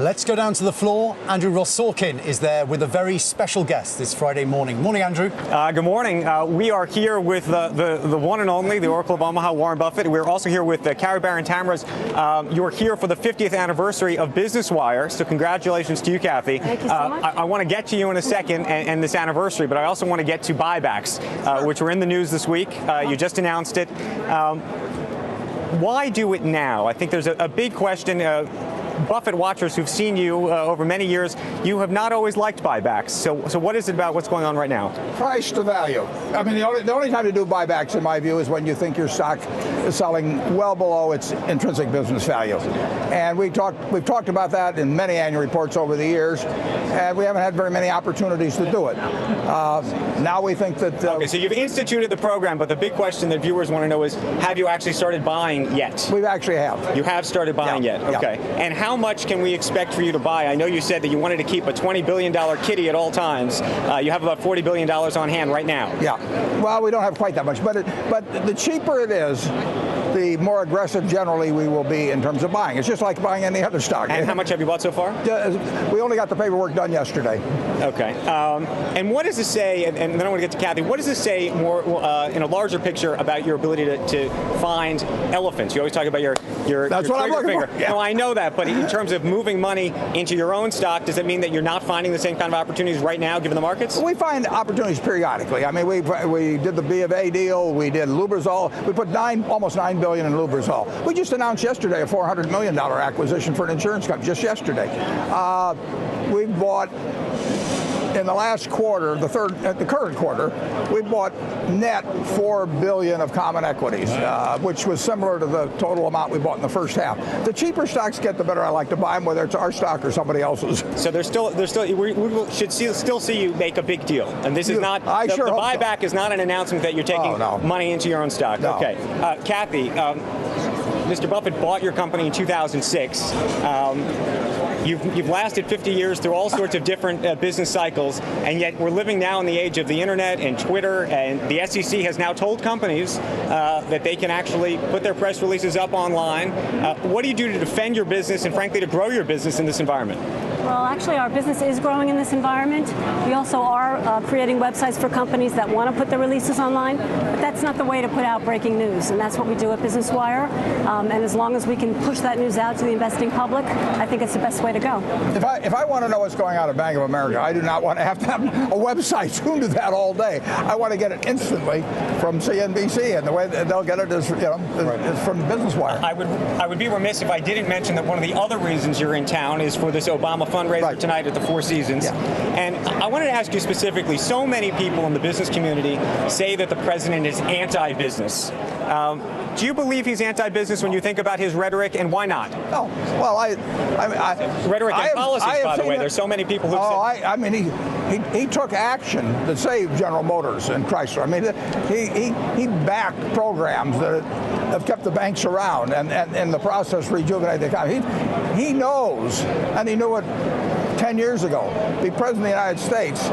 Let's go down to the floor. Andrew Ross-Sorkin is there with a very special guest this Friday morning. Morning, Andrew. Good morning. We are here with the one and only, the Oracle of Omaha, Warren Buffett. We're also here with Carrie Barron-Tamraz. You're here for the 50th anniversary of Business Wire, so congratulations to you, Kathy. Thank you so much. I want to get to you in a second and this anniversary, but I also want to get to buybacks, which were in the news this week. You just announced it. Why do it now? I think there's a big question. Buffett watchers who've seen you over many years, you have not always liked buybacks. So what is it about what's going on right now? Price to value. I mean, the only time to do buybacks, in my view, is when you think your stock is selling well below its intrinsic business value. And we've talked about that in many annual reports over the years, and we haven't had very many opportunities to do it. Now we think that... Okay, so you've instituted the program, but the big question that viewers want to know is, have you actually started buying yet? We actually have. You have started buying yet? Okay. Yeah. And how much can we expect for you to buy? I know you said that you wanted to keep a $20 billion kitty at all times. You have about $40 billion on hand right now. Yeah. Well, we don't have quite that much, but the cheaper it is, the more aggressive generally we will be in terms of buying. It's just like buying any other stock. And how much have you bought so far? We only got the paperwork done yesterday. Okay. And what does this say, and then I want to get to Kathy, what does this say more in a larger picture about your ability to find elephants? You always talk about your That's what I'm looking finger. for. Yeah. No, I know that, but in terms of moving money into your own stock, does it mean that you're not finding the same kind of opportunities right now, given the markets? We find opportunities periodically. I mean, we did the B of A deal. We did Lubrizol. We put almost $9 billion in Lubrizol. We just announced yesterday a $400 million acquisition for an insurance company, just yesterday. We bought, in the last quarter, the current quarter, we bought net $4 billion of common equities, which was similar to the total amount we bought in the first half. The cheaper stocks get, the better I like to buy them, whether it's our stock or somebody else's. So we should still see you make a big deal, and this is not. The buyback is not an announcement that you're taking money into your own stock. No. Okay, Kathy. Mr. Buffett bought your company in 2006. You've lasted 50 years through all sorts of different business cycles, and yet we're living now in the age of the internet and Twitter, and the SEC has now told companies that they can actually put their press releases up online. What do you do to defend your business and, frankly, to grow your business in this environment? Well, actually, our business is growing in this environment. We also are creating websites for companies that want to put their releases online, but that's not the way to put out breaking news, and that's what we do at Business Wire. And as long as we can push that news out to the investing public, I think it's the best way to go. If I want to know what's going on at Bank of America, I do not want to have a website tuned to that all day. I want to get it instantly from CNBC, and the way they'll get it is, is from Business Wire. I would be remiss if I didn't mention that one of the other reasons you're in town is for this Obama fundraiser tonight at the Four Seasons. Yeah. And I wanted to ask you specifically, so many people in the business community say that the president is anti-business. Do you believe he's anti-business when you think about his rhetoric, and why not? Oh, well, rhetric and policies, by the way. There's so many people who I mean, he took action to save General Motors and Chrysler. I mean, he backed programs that have kept the banks around and in the process rejuvenate the economy. He knows, and he knew it 10 years ago. Be president of the United States,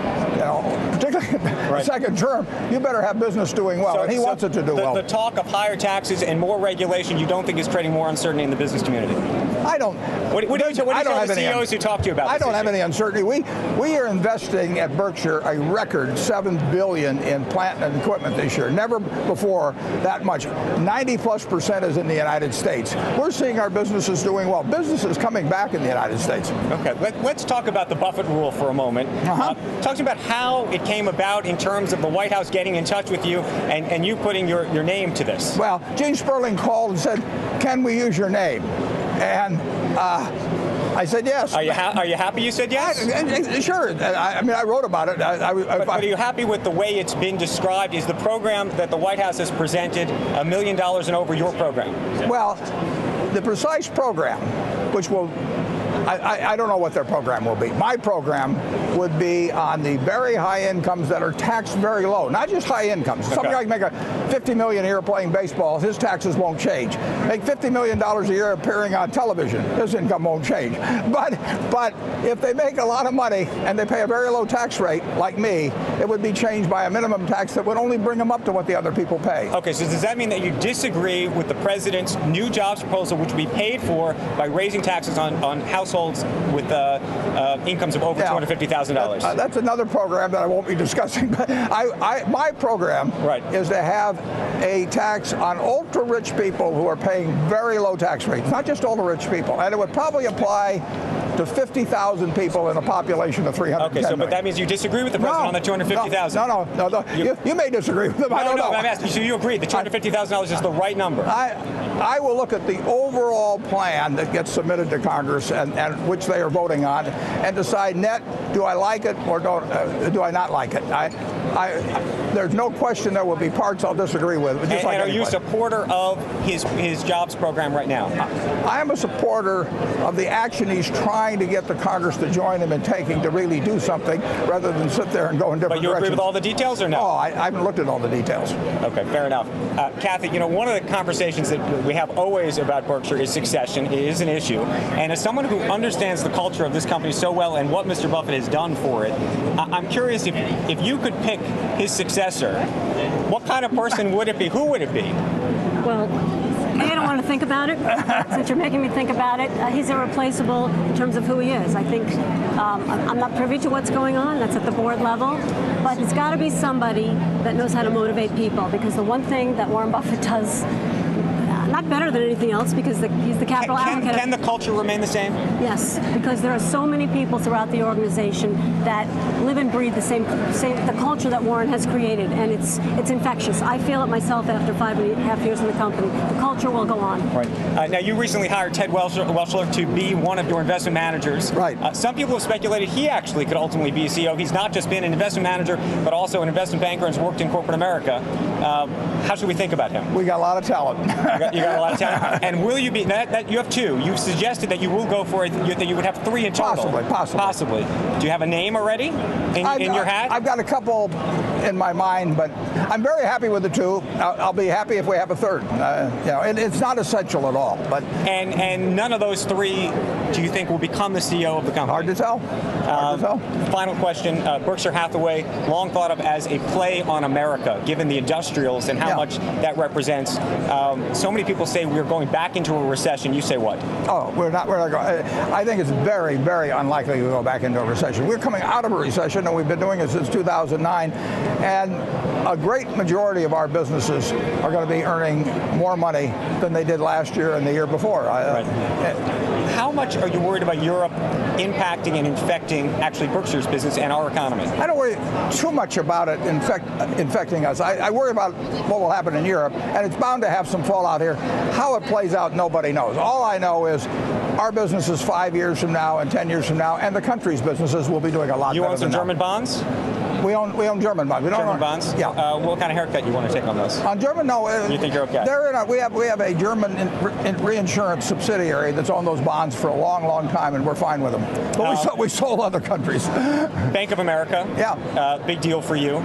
particularly the second term, you better have business doing well, and he wants it to do well. The talk of higher taxes and more regulation, you don't think is creating more uncertainty in the business community? I don't. What do you tell the CEOs who talk to you about this? I don't have any uncertainty. We are investing at Berkshire a record $7 billion in plant and equipment this year. Never before that much. 90+% is in the United States. We're seeing our businesses doing well. Business is coming back in the United States. Okay, let's talk about the Buffett rule for a moment. Talk about how it came about in terms of the White House getting in touch with you and you putting your name to this. Well, Gene Sperling called and said, "Can we use your name?" And I said yes. Are you happy you said yes? Sure. I mean, I wrote about it. But are you happy with the way it's been described? Is the program that the White House has presented $1 million and over your program? Well, the precise program, which will... I don't know what their program will be. My program would be on the very high incomes that are taxed very low, not just high incomes. Okay. Somebody like make a $50 million a year playing baseball, his taxes won't change. Make $50 million a year appearing on television, his income won't change. But if they make a lot of money and they pay a very low tax rate, like me, it would be changed by a minimum tax that would only bring them up to what the other people pay. Okay, so does that mean that you disagree with the president's new jobs proposal, which would be paid for by raising raising taxes on households with incomes of over $250,000. That's another program that I won't be discussing. But my program is to have a tax on ultra-rich people who are paying very low tax rates, not just ultra-rich people. And it would probably apply to 50,000 people in a population of 310 Okay, million. But that means you disagree with the president on the 250,000. No. You may disagree with him. I don't know. I'm asking you, so you agree the $250,000 is the right number? I will look at the overall plan that gets submitted to Congress and which they are voting on and decide net, do I like it or do I not like it? There's no question there will be parts I'll disagree with. Just and are you a supporter of his jobs program right now? I am a supporter of the action he's trying to get the Congress to join him in taking to really do something rather than sit there and go in different directions. But you agree with all the details or no? Oh, I haven't looked at all the details. Okay, fair enough. Kathy, one of the conversations that we have always about Berkshire is succession. It is an issue. And as someone who understands the culture of this company so well and what Mr. Buffett has done for it, I'm curious if you could pick his successor, what kind of person would it be? Who would it be? Well, I don't want to think about it. Since you're making me think about it, he's irreplaceable in terms of who he is. I think I'm not privy to what's going on. That's at the board level. But it's got to be somebody that knows how to motivate people, because the one thing that Warren Buffett does, not better than anything else, because he's the capital allocator. Can the culture remain the same? Yes, because there are so many people throughout the organization that live and breathe the culture that Warren has created, and it's infectious. I feel it myself after 5.5 years in the company. The culture will go on. Right. Now, you recently hired Ted Welchler to be one of your investment managers. Right. Some people have speculated he actually could ultimately be a CEO. He's not just been an investment manager, but also an investment banker and has worked in corporate America. How should we think about him? We got a lot of talent. You got a lot of talent. And will you be, you have two. You've suggested that you will go for it, that you would have three in total. Possibly. Do you have a name already in your hat? I've got a couple in my mind, but I'm very happy with the two. I'll be happy if we have a third. It's not essential at all. But and none of those three, do you think, will become the CEO of the company? Hard to tell. Final question. Berkshire Hathaway, long thought of as a play on America, given the industrials and how much that represents. So many people say we're going back into a recession. You say what? Oh, we're not going. I think it's very, very unlikely to go back into a recession. We're coming out of a recession, and we've been doing it since 2009. And a great majority of our businesses are going to be earning more money than they did last year and the year before. How much are you worried about Europe impacting and infecting actually Berkshire's business and our economy? I don't worry too much about it infecting us. I worry about what will happen in Europe, and it's bound to have some fallout here. How it plays out, nobody knows. All I know is our businesses 5 years from now and 10 years from now, and the country's businesses will be doing a lot better. You own some German bonds? We own German bonds. We don't German bonds? Yeah. What kind of haircut you want to take on those? On German, no. You think you're okay? We have a German reinsurance subsidiary that's owned those bonds for a long, long time, and we're fine with them. But we sold other countries. Bank of America. Yeah. Big deal for you.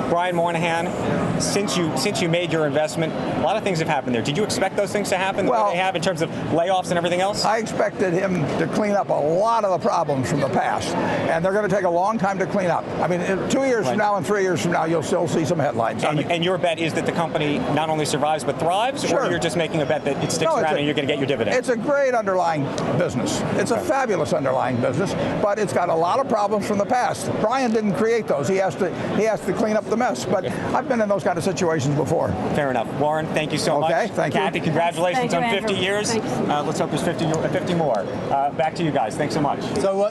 Brian Moynihan, since you made your investment, a lot of things have happened there. Did you expect those things to happen the way they have in terms of layoffs and everything else? I expected him to clean up a lot of the problems from the past, and they're going to take a long time to clean up. I mean, 2 years from now and 3 years from now, you'll still see some headlines. And your bet is that the company not only survives but thrives, or you're just making a bet that it sticks around and you're going to get your dividend? It's a great underlying business. It's a fabulous underlying business, but it's got a lot of problems from the past. Brian didn't create those. He has to clean up the mess. But I've been in those kind of situations before. Fair enough. Warren, thank you so much. Okay, thank you. Kathy, congratulations on 50 years. Let's hope there's 50 more. Back to you guys. Thanks so much.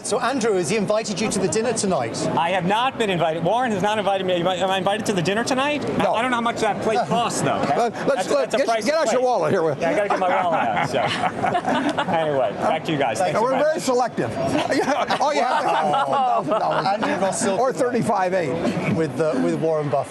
So Andrew, has he invited you to the dinner tonight? I have not been invited. Warren has not invited me. Am I invited to the dinner tonight? No. I don't know how much that plate costs, though. Get out your wallet here. Yeah, I got to get my wallet out. So. Anyway, back to you guys. Thanks we're very selective. All you have to have is $1,000. Andrew Ross or 35.8 with Warren Buffett.